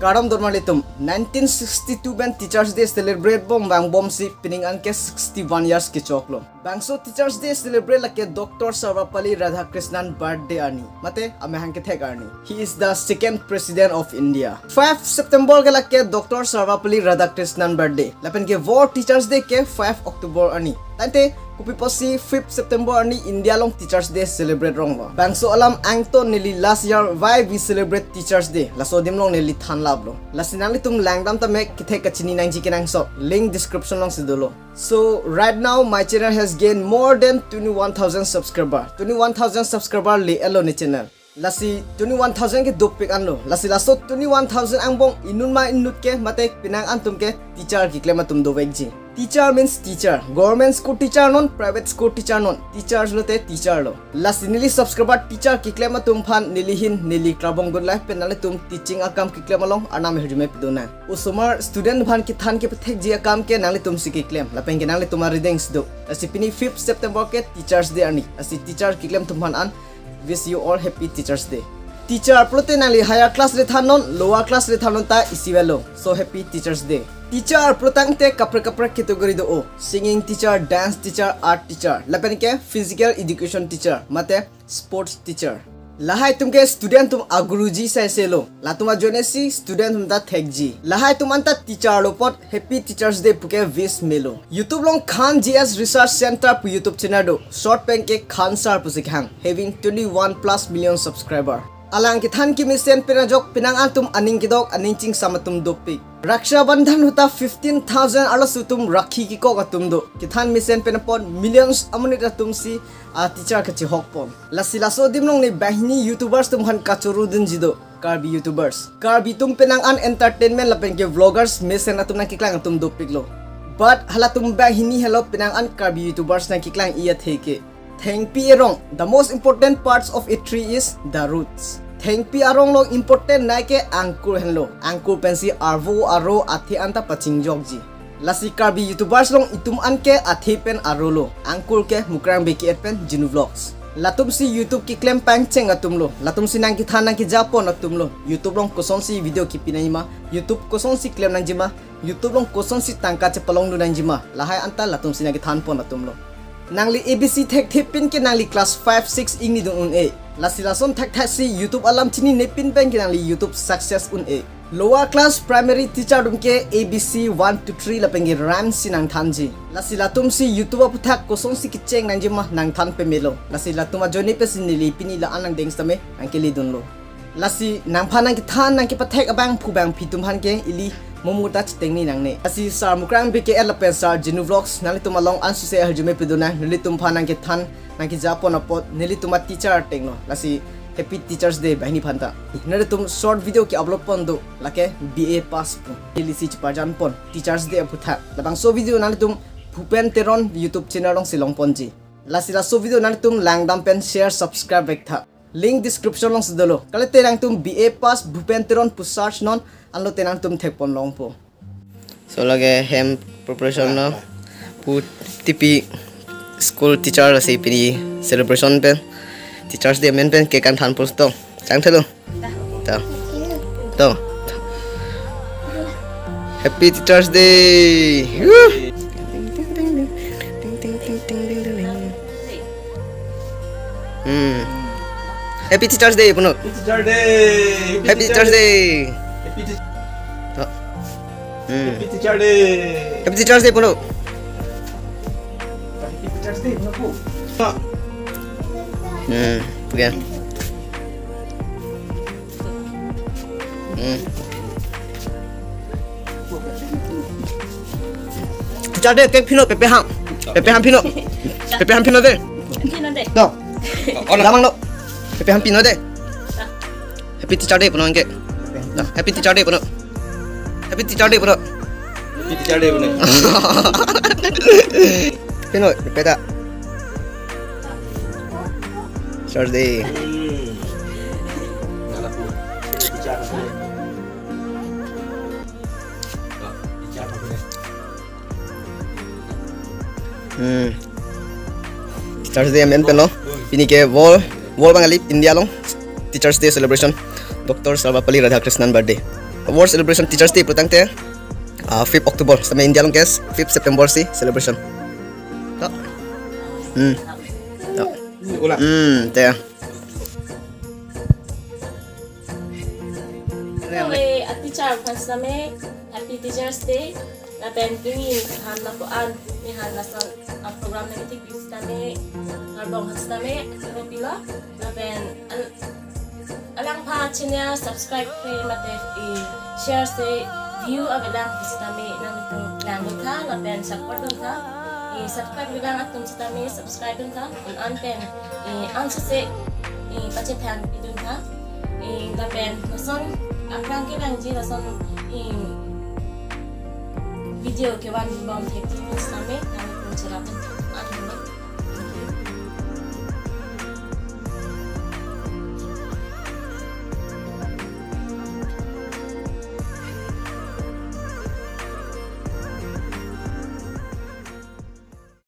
Karam dormalitum 1962 ben Teachers Day celebrate bang bom si piningan ke 61 years ke choklo. Bangso Teachers Day celebrate lake Dr. Sarvapalli Radhakrishnan birthday ani. Mate ame nangkethe karni. He is the second president of India. 5 September ke lake Dr. Sarvapalli Radhakrishnan birthday. Lapen ke war Teachers Day ke 5 October ani. Tante kupi posi 5 September ni India long Teachers Day celebrate rong lo. Bangso alam angto nili last year why we celebrate Teachers Day. Laso dim long nili than lab lo. Lasinali tum langdam ta mek kithe kachinine nangji kenang so. Link description long sidolo. So right now my channel has gained more than 21,000 subscriber. 21,000 subscriber li elo ni channel. Lasi 21,000 ke dopik anlo. Lasi laso 21,000 angbong inun ma inut ke mate pinang antum ke teacher ki klema tum do wekji. Teacher means teacher. Government school teacher non, private school teacher non. Teachers lo te teacher lo. Lasi nili subscriber teacher ki klema tum phan nilihin nili krabong good life penale tum teaching akam ki klema long anam herjume piduna. Usumar student phan ki than ke pethek ji akam ke nali tum si ki klem. Lapeng ke nali tum readings do. Lasi pini 5 September ke Teachers Day ani. Lasi teacher ki klem tum phan an. Wish you all happy Teachers Day. Teacher protein ali higher class le thanon, lower class le thanon ta isiwelo. So happy Teachers Day. Teacher protang te kapra category do o. Singing teacher, dance teacher, art teacher. Lapen ke physical education teacher, mate sports teacher. Lahai tum ke student tum aguruji sai selo. Latuma jonesi student tum ta thekji. Lahai tum anta teacher lopot happy Teachers Day puke wish melo. YouTube long Khan GS Research Center pu YouTube channel do. Short pen ke Khan sir pu sikhang having 21+ million subscriber. Alang kithan ki mission pinajok pinang antum aning kidok aning ching samatum dopik. Raksha bandhan huta 15,000 alasutum rakhi ki ko atum do. Kithan mission pinapon millions amunita tum si teacher kachi hokpon. Lasi laso dimnong ni bahini YouTubers tum han kachuru dun jido. Karbi YouTubers. Karbi tum pinang an entertainment lapen ke vloggers mission atum na kiklang atum dopik lo. But halatum bahini hello pinang an karbi YouTubers na kiklang iya theke. Thankyou erong. The most important parts of a tree is the roots. Thankyou arong long important naike angkur henlo. Angkur pensi arvo aro athi anta paching jogji. Lasi karbi YouTubers long itum anke athi pen arolo. Angkur ke Mukrang Bey ki pen Genu vlogs. Latum si YouTube ki klem pangcheng atum lo. Latum si nangkethan nang ki japon atum lo. YouTube long Koson si video ki pinaima. YouTube Koson si klem nangjima. YouTube long Koson si tangka cepelong nu nangjima. Lahai anta latum si nangkethan pon atum lo. Nangli ABC kethekthe pin ke nangli class 5 6 ingni dun un e. Lasi lason kethekthe si YouTube alam chini ne pin pen ke nangli YouTube success un e. Lower class primary teacher dum ke ABC 1 to 3 lapengi ram si nang thanji. Lasi latum si YouTube puthak Koson si kecheng nang jima nang than pe melo. Lasi latuma joni pe sinili pini la anang deng stame angkeli dun lo. Lasi nang phanang ki than nang ki pathek abang phubang phitum han ke ili momuta chiteng ni nang ne. Lasi Sir Mukrang Bey ke lapen Sir Genu vlogs nali tuma long ansu se harjume piduna nili tum phanang ke than nang ki japon apot nili tuma teacher teng lo. Lasi happy Teachers Day bahini phanta. Nare tum short video ki upload pon do lake BA pass pon Lasi chipajan pon Teachers Day aputha. Labang so video nali tum Bhupen Teron YouTube channel long silong ponji. Lasi la so video nali tum langdam pen share subscribe rekha. Link description long sidolo. Kale terang tum BA pass Bhupen Teron pu search non anlo tenang tum thekpon long po. So lage hem preparation no pu tipi school teacher si pini celebration pen Teachers Day men pen ke kan than pus to chang thelo to Happy Teachers Day. Happy Teachers Day puno. Teacher Day. Happy Teachers Day. Happy Teacher Day. Happy Teachers Day puno. Happy Teachers Day puno po. Again. Teacher Day cake pino pepe ham pino. Pepe ham pino de. Pino de. No. Lamang no. Happy Happy no day. Happy Teacher Day puno angke. Happy Teacher Day puno. Happy Teacher Day puno. Happy Teacher Day puno. Pino peda. Teacher Day. Lapu. Teacher Day. Teachers Day men pen lo. Ini ke wall bangali India long Teachers Day celebration Dr. Sarvapalli Radhakrishnan birthday. World celebration Teachers Day kethekthe 5 October sama India long guys 5 September si celebration. Tak. Tak. Ulang. Teh. Teacher fans name Happy Teachers Day. Na ben pingin han na ko an ni han na sa ang program na itik bis tame ngarbong has tame pero pila na ben alang pa channel subscribe pe mate share say view avelang bis tame nang nangkethan na ben support ka subscribe bilang atum sa tame subscribe ka an pen an se pachethan pidun ka na ben Koson Mukrang Bey nangji nason video ke wan bom thek ti sampai kami pun cerita